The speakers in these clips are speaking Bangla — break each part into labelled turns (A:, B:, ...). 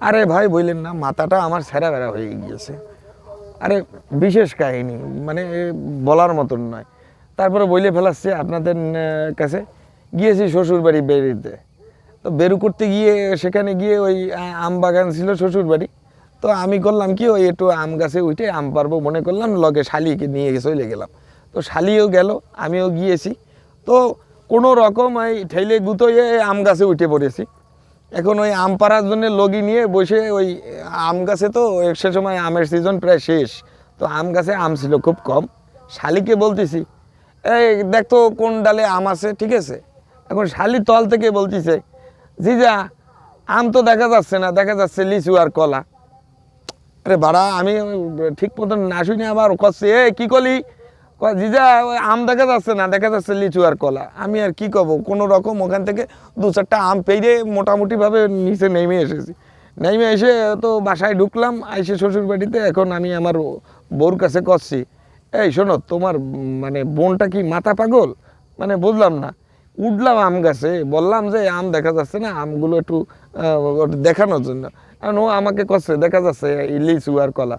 A: আরে ভাই বললেন না, মাথাটা আমার ছেঁড়া বেড়া হয়ে গিয়েছে। আরে বিশেষ কাহিনী, মানে বলার মতন নয়। তারপরে বইলে ফেলাচ্ছে আপনাদের কাছে। গিয়েছি শ্বশুর বাড়ি বেরিতে, তো বেরু করতে গিয়ে সেখানে গিয়ে ওই আম বাগান ছিল শ্বশুর বাড়ি। তো আমি করলাম কি, ওই একটু আম গাছে উঠে আম পারবো মনে করলাম, লগে শালিকে নিয়ে চলে গেলাম। তো শালিও গেল, আমিও গিয়েছি। তো কোনো রকম ওই ঠেলে গুতোয় আম গাছে উঠে পড়েছি। এখন ওই আম পাড়ার জন্য লগি নিয়ে বসে ওই আম গাছে, তো সে সময় আমের সিজন প্রায় শেষ, তো আম গাছে আম ছিল খুব কম। শালিকে বলতেছি, এই দেখতো কোন ডালে আম আছে, ঠিক আছে। এখন শালি তল থেকে বলতেছে, জিজা আম তো দেখা যাচ্ছে না, দেখা যাচ্ছে লিচু আর কলা। আরে বাড়া, আমি ঠিক মতন না শুনে আবার করছি, এ কি কলি, জিজা ওই আম দেখা যাচ্ছে না, দেখা যাচ্ছে লিচু আর কলা। আমি আর কি কব, কোনো রকম ওখান থেকে দু চারটা আম পেয়ে মোটামুটিভাবে নিচে নেমে এসেছি। নেমে এসে তো বাসায় ঢুকলাম, আইসে শ্বশুর বাড়িতে। এখন আমি আমার বউর কাছে করছি, এই শোনো, তোমার মানে বোনটা কি মাথা পাগল, মানে বুঝলাম না। উঠলাম আম গাছে, বললাম যে আম দেখা যাচ্ছে না, আমগুলো একটু দেখানোর জন্য। কারণ ও আমাকে করছে দেখা যাচ্ছে লিচু আর কলা।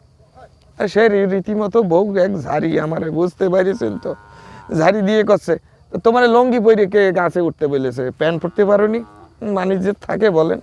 A: আর সে রীতিমতো বউ এক ঝাড়ি আমারে, বুঝতে পারিছেন তো, ঝাড়ি দিয়ে করছে, তোমার লঙ্গি পরে কে গাছে উঠতে বলেছে, প্যান্ট পরতে পারোনি, মানিজ্যের থাকে বলেন।